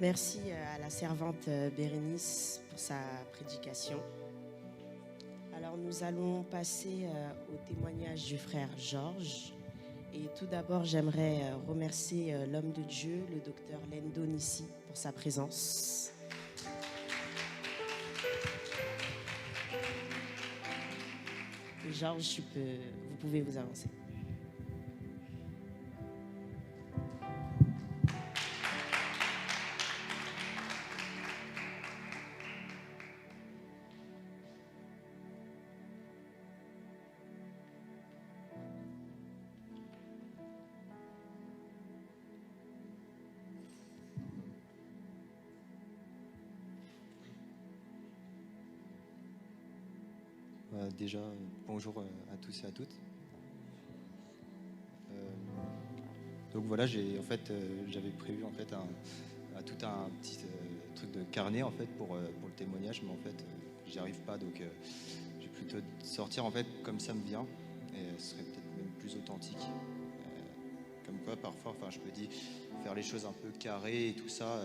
Merci à la servante Bérénice pour sa prédication. Alors nous allons passer au témoignage du frère Georges. Et tout d'abord, j'aimerais remercier l'homme de Dieu, le docteur Lendo Nissi, pour sa présence. Et Georges, vous pouvez vous avancer. Déjà, bonjour à tous et à toutes. Donc voilà, j'avais prévu en fait tout un petit truc de carnet en fait pour le témoignage, mais en fait j'y arrive pas, donc je vais plutôt sortir en fait comme ça me vient, et ce serait peut-être même plus authentique. Comme quoi parfois, enfin je me dis faire les choses un peu carrées et tout ça,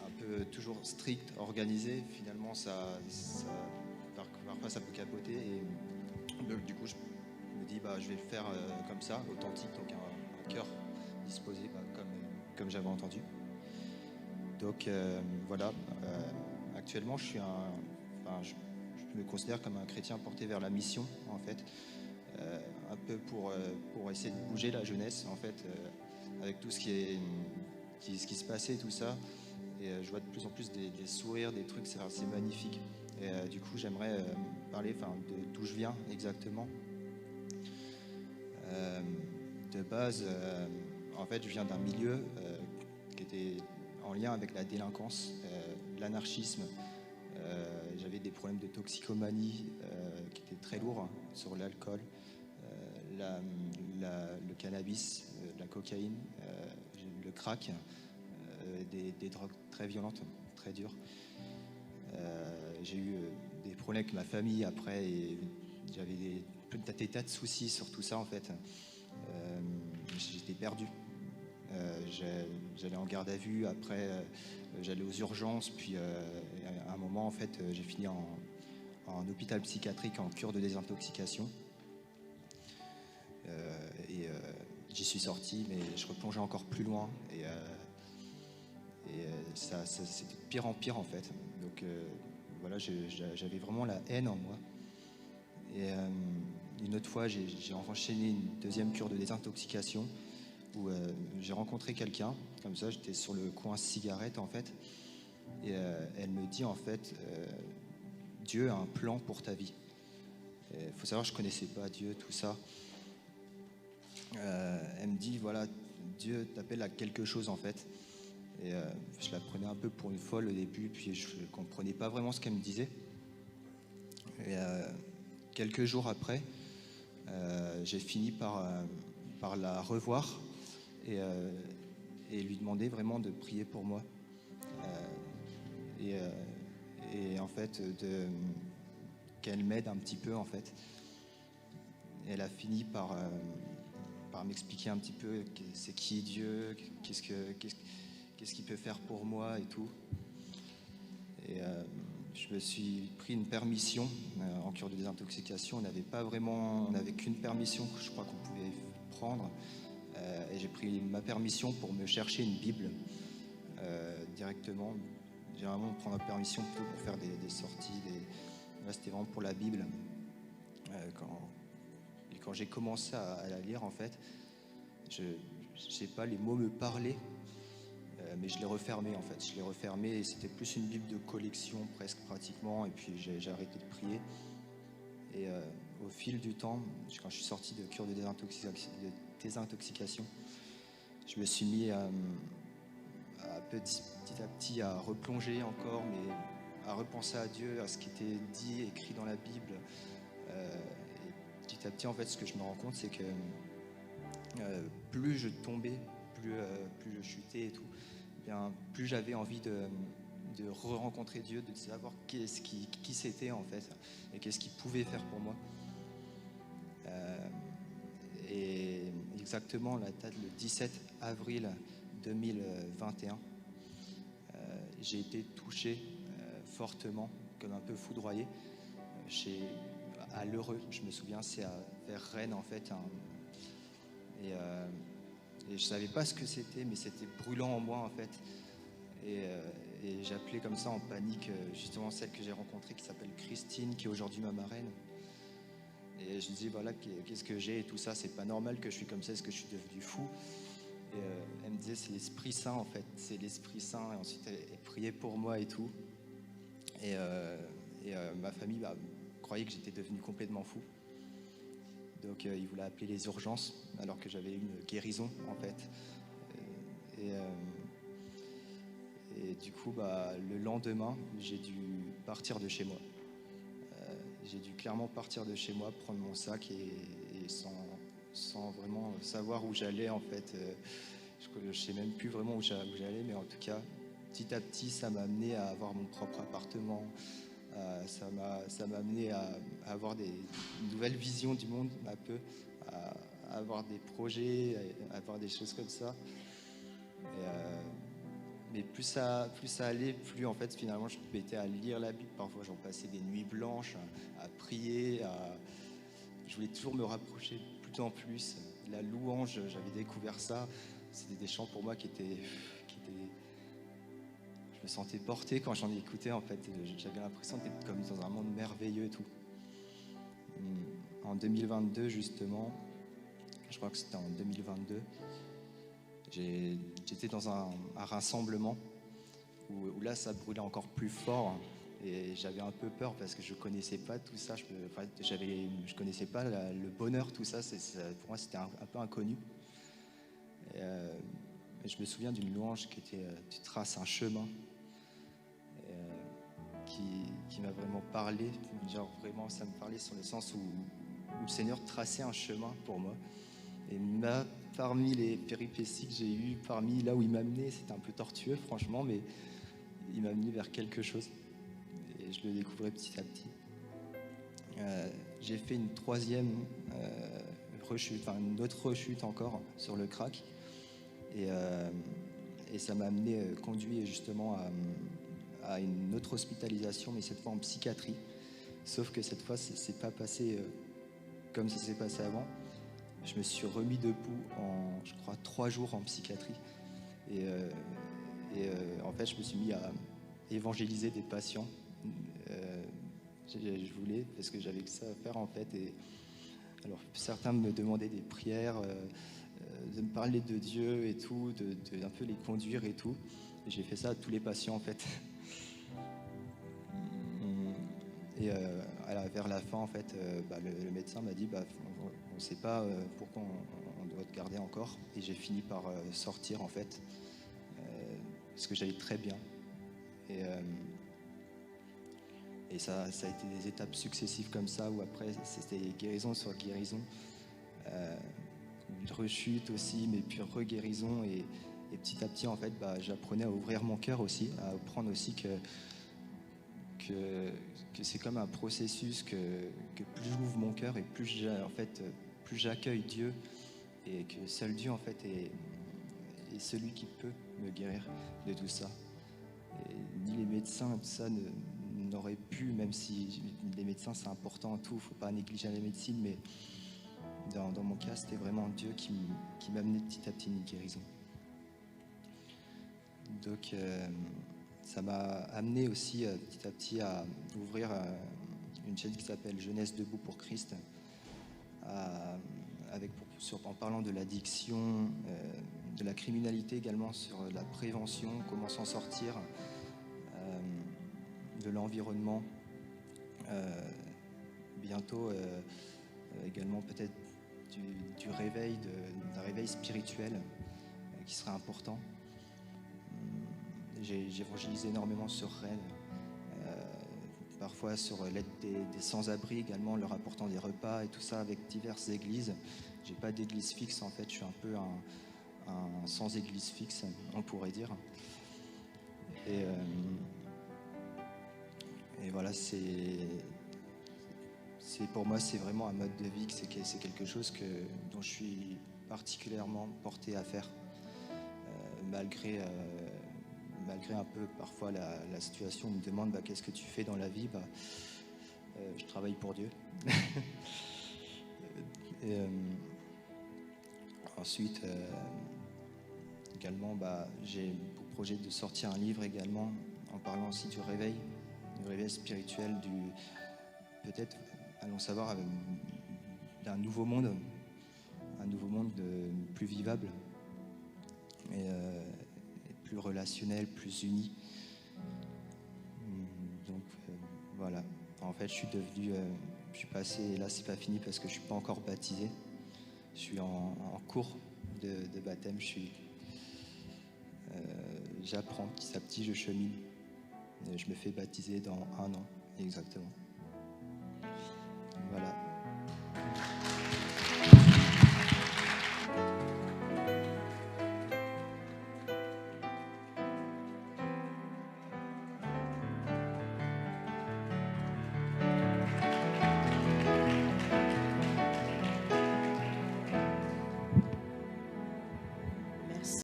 un peu toujours strict, organisé, finalement parfois ça peut capoter, et donc, du coup je me dis je vais le faire comme ça, authentique, donc un cœur disposé comme j'avais entendu. Donc voilà, actuellement je me considère comme un chrétien porté vers la mission en fait, un peu pour essayer de bouger la jeunesse en fait, avec tout ce qui se passait, tout ça. Et je vois de plus en plus des sourires, des trucs, c'est magnifique. Et du coup, j'aimerais parler de d'où je viens exactement. De base, en fait, je viens d'un milieu qui était en lien avec la délinquance, l'anarchisme. J'avais des problèmes de toxicomanie qui étaient très lourds, sur l'alcool, le cannabis, la cocaïne, le crack, des drogues très violentes, très dures. J'ai eu des problèmes avec ma famille après, et j'avais des tas de soucis sur tout ça en fait. J'étais perdu. J'allais en garde à vue, après j'allais aux urgences, puis à un moment en fait j'ai fini en hôpital psychiatrique en cure de désintoxication. Et j'y suis sorti, mais je replongeais encore plus loin, et ça c'était de pire en pire en fait. Donc voilà, j'avais vraiment la haine en moi. Et une autre fois, j'ai enchaîné une deuxième cure de désintoxication où j'ai rencontré quelqu'un, comme ça, j'étais sur le coin cigarette en fait, et elle me dit en fait, Dieu a un plan pour ta vie. Il faut savoir, je connaissais pas Dieu, tout ça. Elle me dit, voilà, Dieu t'appelle à quelque chose en fait. Et je la prenais un peu pour une folle au début, puis je comprenais pas vraiment ce qu'elle me disait. Et quelques jours après, j'ai fini par la revoir, et lui demander vraiment de prier pour moi. Et en fait, qu'elle m'aide un petit peu en fait. Et elle a fini par m'expliquer un petit peu c'est qui Dieu, qu'est-ce qu'il peut faire pour moi et tout. Et je me suis pris une permission en cure de désintoxication. On n'avait qu'une permission que je crois qu'on pouvait prendre. Et j'ai pris ma permission pour me chercher une Bible directement. Généralement, on prend notre permission plutôt pour faire des sorties. Là, c'était vraiment pour la Bible. Quand j'ai commencé à la lire, en fait, je sais pas, les mots me parlaient, mais je l'ai refermé en fait. Je l'ai refermé, et c'était plus une Bible de collection presque pratiquement. Et puis j'ai arrêté de prier. Et au fil du temps, quand je suis sorti de cure de désintoxication, je me suis mis petit à petit à replonger encore, mais à repenser à Dieu, à ce qui était dit, écrit dans la Bible. Et petit à petit, en fait, ce que je me rends compte, c'est que plus je tombais, plus je chutais et tout, bien, plus j'avais envie de re-rencontrer Dieu, de savoir qui c'était en fait, et qu'est-ce qu'il pouvait faire pour moi. Et exactement la date, le 17 avril 2021, j'ai été touché fortement, comme un peu foudroyé. À l'Heureux, je me souviens, c'est vers Rennes en fait. Et je ne savais pas ce que c'était, mais c'était brûlant en moi en fait. Et j'appelais comme ça en panique justement celle que j'ai rencontrée qui s'appelle Christine, qui est aujourd'hui ma marraine. Et je disais voilà, qu'est-ce que j'ai et tout ça, c'est pas normal que je suis comme ça, est-ce que je suis devenu fou? Et elle me disait c'est l'Esprit Saint en fait, c'est l'Esprit Saint. Et ensuite elle priait pour moi et tout. Et ma famille croyait que j'étais devenu complètement fou. Donc ils voulaient appeler les urgences alors que j'avais une guérison en fait. Et du coup, le lendemain, j'ai dû partir de chez moi. J'ai dû clairement partir de chez moi, prendre mon sac et sans vraiment savoir où j'allais en fait. Je ne sais même plus vraiment où j'allais, mais en tout cas, petit à petit, ça m'a amené à avoir mon propre appartement. Ça m'a amené à avoir une nouvelle vision du monde, un peu, à avoir des projets, à avoir des choses comme ça. Mais plus ça allait, plus en fait finalement je me mettais à lire la Bible. Parfois j'en passais des nuits blanches à prier. Je voulais toujours me rapprocher de plus en plus. La louange, j'avais découvert ça. C'était des chants pour moi qui étaient je me sentais porté quand j'en écoutais en fait. J'avais l'impression d'être comme dans un monde merveilleux et tout. En 2022 justement, je crois que c'était en 2022, j'étais dans un rassemblement où là ça brûlait encore plus fort et j'avais un peu peur parce que je connaissais pas tout ça. Je connaissais pas le bonheur, tout ça. Pour moi c'était un peu inconnu. Et je me souviens d'une louange qui était tu traces un chemin, qui m'a vraiment parlé. Genre vraiment ça me parlait sur le sens où le Seigneur traçait un chemin pour moi. Et parmi les péripéties que j'ai eues, parmi là où il m'a amené, c'était un peu tortueux franchement, mais il m'a amené vers quelque chose. Et je le découvrais petit à petit. J'ai fait une troisième rechute, enfin une autre rechute encore sur le crack. Et ça m'a amené, conduit justement à une autre hospitalisation, mais cette fois en psychiatrie. Sauf que cette fois, c'est pas passé comme ça s'est passé avant. Je me suis remis debout en, je crois, 3 jours en psychiatrie. Et en fait, je me suis mis à évangéliser des patients. Je voulais, parce que j'avais que ça à faire en fait. Et alors, certains me demandaient des prières, de me parler de Dieu et tout, de un peu les conduire et tout. Et j'ai fait ça à tous les patients en fait. Et vers la fin, en fait, le médecin m'a dit on ne sait pas pourquoi on doit te garder encore. Et j'ai fini par sortir, en fait, parce que j'allais très bien. Et ça a été des étapes successives comme ça, où après, c'était guérison sur guérison. Une rechute aussi, mais puis re-guérison. Et petit à petit, en fait, j'apprenais à ouvrir mon cœur aussi, à apprendre aussi que c'est comme un processus, que plus j'ouvre mon cœur et plus j'accueille Dieu, et que seul Dieu en fait est celui qui peut me guérir de tout ça. Et ni les médecins, tout ça n'auraient pu, même si les médecins c'est important, tout, faut pas négliger la médecine, mais dans mon cas c'était vraiment Dieu qui m'a amené petit à petit une guérison. Donc ça m'a amené aussi petit à petit à ouvrir une chaîne qui s'appelle Jeunesse debout pour Christ, en parlant de l'addiction, de la criminalité également, sur la prévention, comment s'en sortir, de l'environnement. Bientôt également peut-être d'un réveil spirituel qui serait important. J'ai évangélisé énormément sur Rennes, parfois sur l'aide des sans-abri également, leur apportant des repas et tout ça avec diverses églises. J'ai pas d'église fixe en fait, je suis un peu un sans église fixe, on pourrait dire. Et voilà, pour moi c'est vraiment un mode de vie, c'est quelque chose dont je suis particulièrement porté à faire, malgré malgré un peu parfois la situation, on me demande qu'est-ce que tu fais dans la vie, je travaille pour Dieu. Et, ensuite, également, j'ai pour projet de sortir un livre également, en parlant aussi du réveil spirituel, peut-être, allons savoir, d'un nouveau monde, plus vivable, et plus relationnel, plus uni. Donc voilà. En fait, je suis passé, là c'est pas fini parce que je suis pas encore baptisé. Je suis en cours de baptême. J'apprends petit à petit, je chemine. Je me fais baptiser dans 1 an, exactement. Voilà.